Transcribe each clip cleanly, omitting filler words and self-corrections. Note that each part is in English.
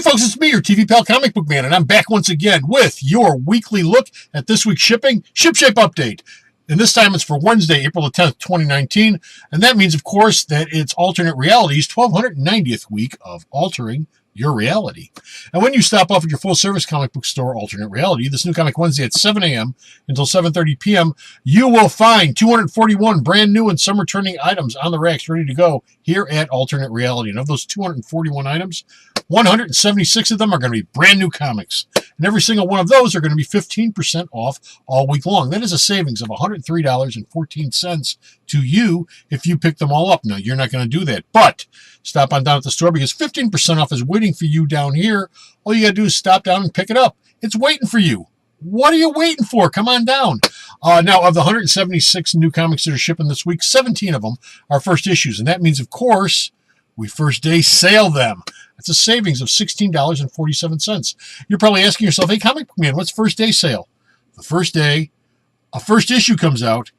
Hey folks, it's me, your TV pal Comic Book Man, and I'm back once again with your weekly look at this week's shipping Shipshape update. And this time it's for Wednesday, April the 10th, 2019. And that means, of course, that it's Alternate Reality's 1290th week of altering your reality. And when you stop off at your full-service comic book store, Alternate Reality, this new comic Wednesday at 7 a.m. until 7:30 p.m., you will find 241 brand new and some returning items on the racks ready to go here at Alternate Reality. And of those 241 items, 176 of them are going to be brand new comics. And every single one of those are going to be 15% off all week long. That is a savings of $103.14 to you if you pick them all up. Now, you're not going to do that, but stop on down at the store because 15% off is waiting for you down here. All you got to do is stop down and pick it up. It's waiting for you. What are you waiting for? Come on down. Now, of the 176 new comics that are shipping this week, 17 of them are first issues. And that means, of course, we first day sale them. That's a savings of $16.47. You're probably asking yourself, hey, Comic Book Man, what's first day sale? The first day a first issue comes out,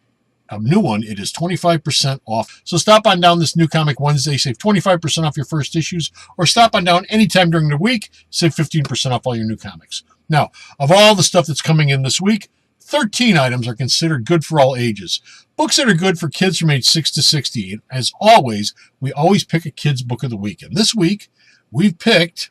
a new one, it is 25% off. So stop on down this new comic Wednesday, save 25% off your first issues, or stop on down anytime during the week, save 15% off all your new comics. Now, of all the stuff that's coming in this week, 13 items are considered good for all ages. Books that are good for kids from age 6 to 16. As always, we always pick a kid's book of the week. And this week, we've picked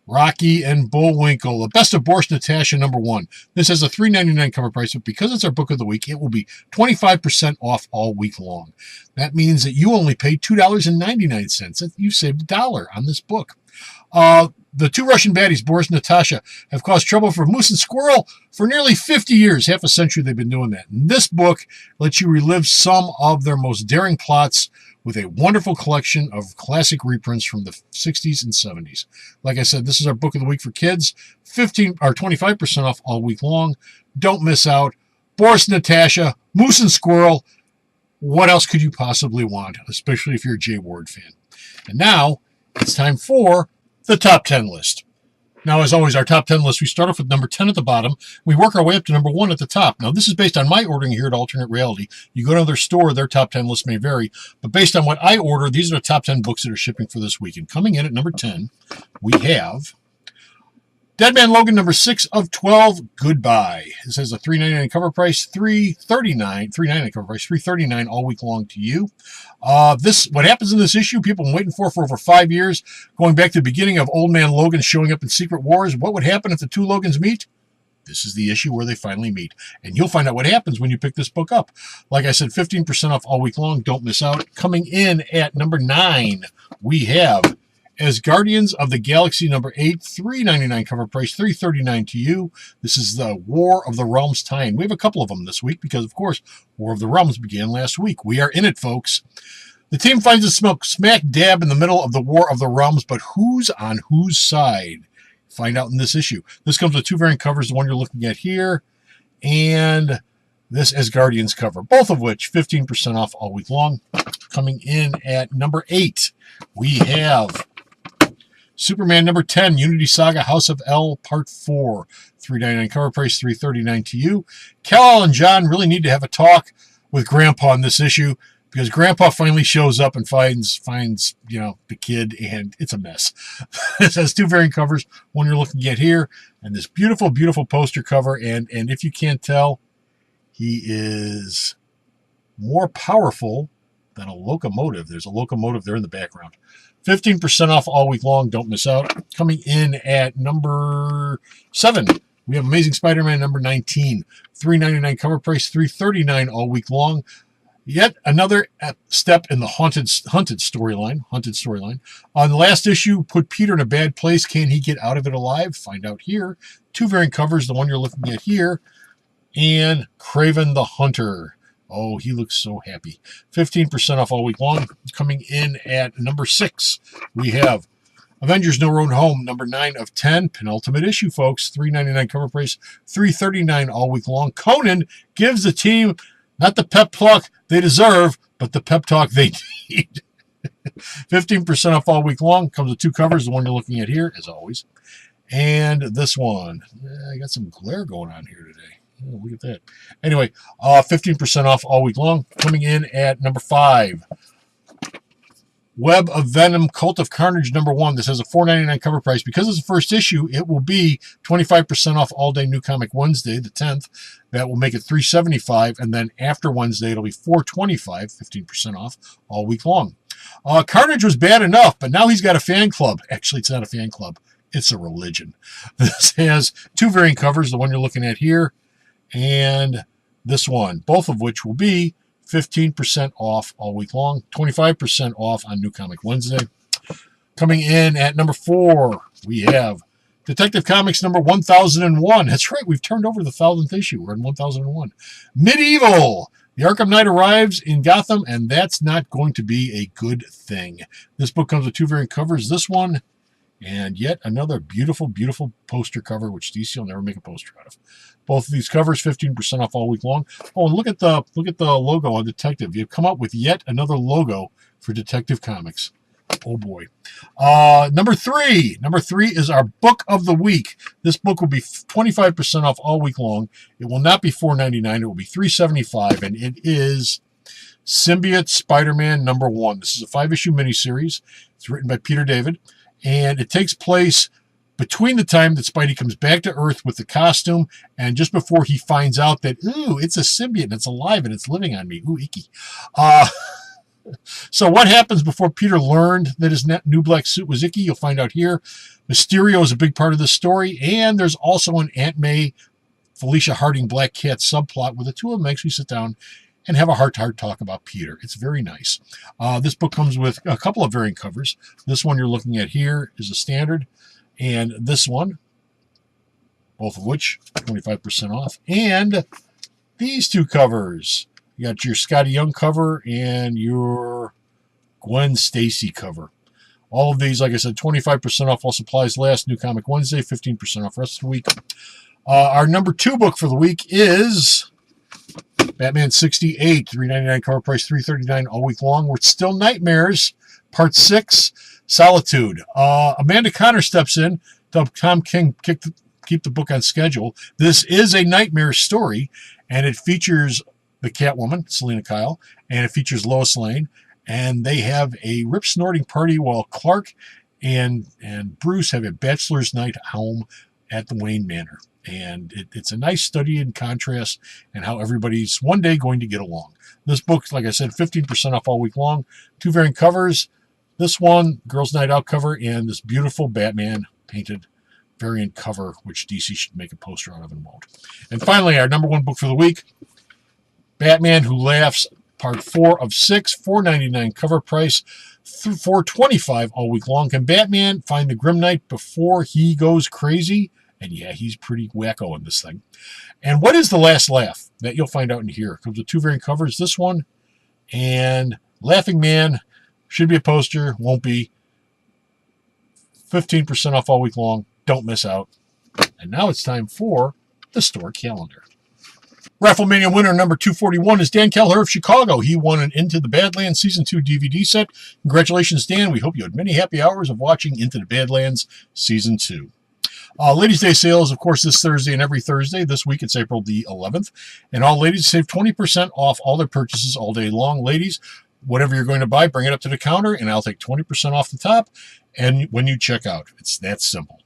Rocky and Bullwinkle, The Best of Boris Natasha, #1. This has a $3.99 cover price, but because it's our book of the week, it will be 25% off all week long. That means that you only paid $2.99. You saved $1 on this book. The two Russian baddies, Boris and Natasha, have caused trouble for moose and squirrel for nearly 50 years. Half a century they've been doing that. And this book lets you relive some of their most daring plots with a wonderful collection of classic reprints from the 60s and 70s. Like I said, this is our book of the week for kids. 25% off all week long. Don't miss out. Boris and Natasha, Moose and Squirrel. What else could you possibly want, especially if you're a Jay Ward fan? And now it's time for the top 10 list. Now, as always, our top 10 list, we start off with number 10 at the bottom. We work our way up to number 1 at the top. Now, this is based on my ordering here at Alternate Reality. You go to their store, their top 10 list may vary. But based on what I order, these are the top 10 books that are shipping for this week. And coming in at number 10, we have Dead Man Logan, number 6 of 12, Goodbye. This has a $3.99 cover price, $3.39 cover price, $3.39 all week long to you. What happens in this issue, people have been waiting for over 5 years, going back to the beginning of Old Man Logan showing up in Secret Wars. What would happen if the two Logans meet? This is the issue where they finally meet. And you'll find out what happens when you pick this book up. Like I said, 15% off all week long. Don't miss out. Coming in at number 9, we have As Guardians of the Galaxy, number 8, $3.99 cover price, $3.39 to you. This is the War of the Realms tie-in. We have a couple of them this week because, of course, War of the Realms began last week. We are in it, folks. The team finds itself smack dab in the middle of the War of the Realms, but who's on whose side? Find out in this issue. This comes with 2 variant covers, the one you're looking at here, and this As Guardians cover, both of which 15% off all week long. Coming in at number 8, we have Superman number 10, Unity Saga, House of L, Part 4. $3.99 cover price, $3.39 to you. Kal-El and John really need to have a talk with Grandpa in this issue because Grandpa finally shows up and finds the kid, and it's a mess. This has 2 variant covers, one you're looking at here, and this beautiful, beautiful poster cover. And if you can't tell, he is more powerful than a locomotive. There's a locomotive there in the background. 15% off all week long. Don't miss out. Coming in at number 7, we have Amazing Spider-Man number 19. $3.99 cover price, $3.39 all week long. Yet another step in the haunted storyline. On the last issue, put Peter in a bad place. Can he get out of it alive? Find out here. 2 variant covers, the one you're looking at here, and Kraven the Hunter. Oh, he looks so happy. 15% off all week long. Coming in at number 6, we have Avengers No Road Home, number 9 of 10. Penultimate issue, folks. $3.99 cover price, $3.39 all week long. Conan gives the team not the pep talk they deserve, but the pep talk they need. 15% off all week long. Comes with 2 covers, the one you're looking at here, as always. And this one. I got some glare going on here today. Oh, look at that. Anyway, 15% off all week long. Coming in at number 5, Web of Venom, Cult of Carnage #1. This has a $4.99 cover price. Because it's the first issue, it will be 25% off all day New Comic Wednesday, the 10th. That will make it $3.75, and then after Wednesday, it'll be $4.25, 15% off all week long. Carnage was bad enough, but now he's got a fan club. Actually, it's not a fan club. It's a religion. This has 2 variant covers, the one you're looking at here, and this one, both of which will be 15% off all week long, 25% off on New Comic Wednesday. Coming in at number 4, we have Detective Comics number 1001. That's right, we've turned over the 1000th issue. We're in 1001. Medieval. The Arkham Knight arrives in Gotham, and that's not going to be a good thing. This book comes with 2 variant covers. This one, and yet another beautiful, beautiful poster cover, which DC will never make a poster out of. Both of these covers, 15% off all week long. Oh, and look at the logo on Detective. You've come up with yet another logo for Detective Comics. Oh boy. Number 3 is our book of the week. This book will be 25% off all week long. It will not be $4.99. It will be $3.75, and it is Symbiote Spider-Man #1. This is a 5-issue miniseries. It's written by Peter David, and it takes place between the time that Spidey comes back to Earth with the costume and just before he finds out that, ooh, it's a symbiote and it's alive and it's living on me. Ooh, icky. So what happens before Peter learned that his new black suit was icky? You'll find out here. Mysterio is a big part of this story, and there's also an Aunt May, Felicia Harding, Black Cat subplot where the two of them actually sit down and have a heart-to-heart talk about Peter. It's very nice. This book comes with a couple of variant covers. This one you're looking at here is a standard, and this one, both of which 25% off. And these 2 covers. You got your Scotty Young cover and your Gwen Stacy cover. All of these, like I said, 25% off all supplies last. New Comic Wednesday, 15% off rest of the week. Our number 2 book for the week is Batman 68, $3.99 cover price, $3.39 all week long. We're still Nightmares, Part 6, Solitude. Amanda Connor steps in to help Tom King keep the book on schedule. This is a Nightmare story, and it features the Catwoman, Selena Kyle, and it features Lois Lane, and they have a rip-snorting party while Clark and Bruce have a bachelor's night home at the Wayne Manor. And it's a nice study in contrast and how everybody's one day going to get along. This book, like I said, 15% off all week long. 2 variant covers. This one, Girls Night Out cover, and this beautiful Batman painted variant cover, which DC should make a poster out of and won't. And finally, our number 1 book for the week, Batman Who Laughs, Part 4 of 6, $4.99 cover price, $4.25 all week long. Can Batman find the Grim Knight before he goes crazy? And yeah, he's pretty wacko in this thing. And what is the last laugh? That you'll find out in here. It comes with 2 variant covers, this one and Laughing Man. Should be a poster, won't be. 15% off all week long. Don't miss out. And now it's time for the store calendar. Rafflemania winner number 241 is Dan Kelleher of Chicago. He won an Into the Badlands Season 2 DVD set. Congratulations, Dan. We hope you had many happy hours of watching Into the Badlands Season 2. Ladies' Day sales, of course, this Thursday and every Thursday. This week, it's April the 11th. And all ladies save 20% off all their purchases all day long. Ladies, whatever you're going to buy, bring it up to the counter, and I'll take 20% off the top. And when you check out, it's that simple.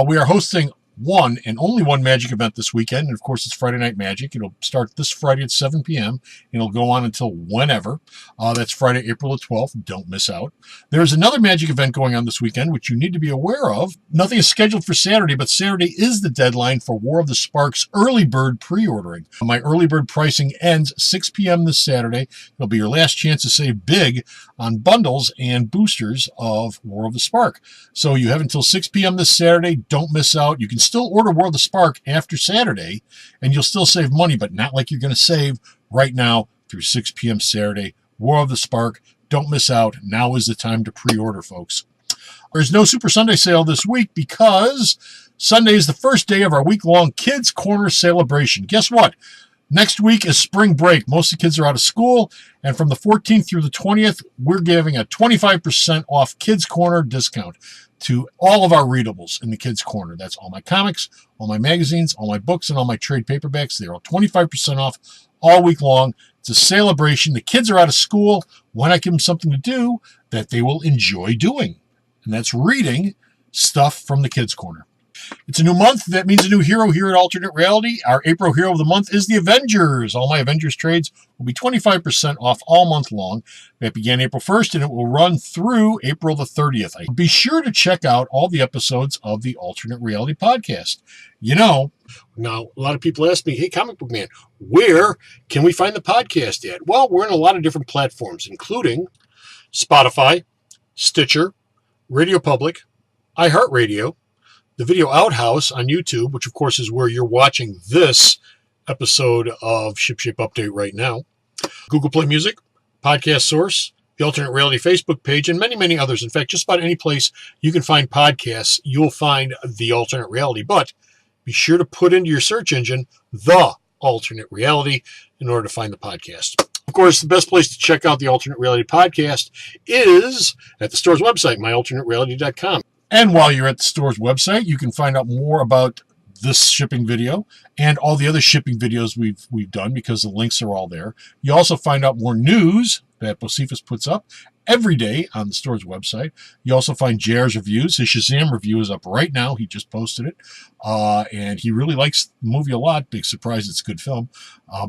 We are hosting one and only one magic event this weekend, and of course it's Friday Night Magic. It'll start this Friday at 7 p.m. and it'll go on until whenever. That's Friday, April the 12th. Don't miss out. There's another magic event going on this weekend, which you need to be aware of. Nothing is scheduled for Saturday, but Saturday is the deadline for War of the Sparks early bird pre-ordering. My early bird pricing ends 6 p.m. this Saturday. It'll be your last chance to save big on bundles and boosters of War of the Spark. So you have until 6 p.m. this Saturday. Don't miss out. You can still order War of the Spark after Saturday, and you'll still save money, but not like you're going to save right now through 6 p.m. Saturday. War of the Spark. Don't miss out. Now is the time to pre-order, folks. There's no Super Sunday sale this week because Sunday is the first day of our week-long Kids Corner celebration. Guess what? Next week is spring break. Most of the kids are out of school, and from the 14th through the 20th, we're giving a 25% off Kids Corner discount to all of our readables in the Kids Corner. That's all my comics, all my magazines, all my books, and all my trade paperbacks. They're all 25% off all week long. It's a celebration. The kids are out of school. Why not give them something to do that they will enjoy doing? And that's reading stuff from the Kids Corner. It's a new month. That means a new hero here at Alternate Reality. Our April hero of the month is the Avengers. All my Avengers trades will be 25% off all month long. That began April 1st, and it will run through April the 30th. Be sure to check out all the episodes of the Alternate Reality podcast. You know, now a lot of people ask me, hey, Comic Book Man, where can we find the podcast at? Well, we're in a lot of different platforms, including Spotify, Stitcher, Radio Public, iHeartRadio, the Video Outhouse on YouTube, which of course is where you're watching this episode of Shipshape Update right now, Google Play Music, Podcast Source, the Alternate Reality Facebook page, and many, many others. In fact, just about any place you can find podcasts, you'll find the Alternate Reality. But be sure to put into your search engine the Alternate Reality in order to find the podcast. Of course, the best place to check out the Alternate Reality podcast is at the store's website, myalternatereality.com. And while you're at the store's website, you can find out more about this shipping video and all the other shipping videos we've done, because the links are all there. You also find out more news that Bocephus puts up every day on the store's website. You also find JR's reviews. His Shazam review is up right now. He just posted it. And he really likes the movie a lot. Big surprise, it's a good film.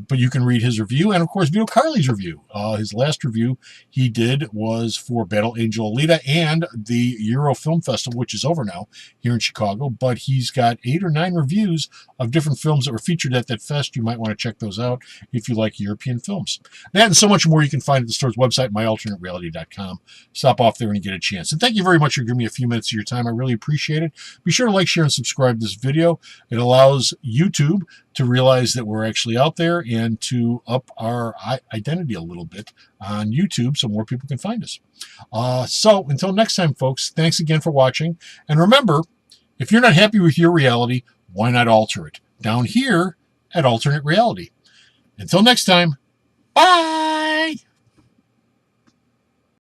But you can read his review. And, of course, Vito Carly's review. His last review he did was for Battle Angel Alita and the Euro Film Festival, which is over now here in Chicago. But he's got 8 or 9 reviews of different films that were featured at that fest. You might want to check those out if you like European films. That and so much more you can find at the store's website, myalternatereality.com. Stop off there when you get a chance. And thank you very much for giving me a few minutes of your time. I really appreciate it. Be sure to like, share, and subscribe to this video. It allows YouTube to realize that we're actually out there and to up our identity a little bit on YouTube so more people can find us. So until next time, folks, thanks again for watching. And remember, if you're not happy with your reality, why not alter it? Down here at Alternate Reality. Until next time, bye!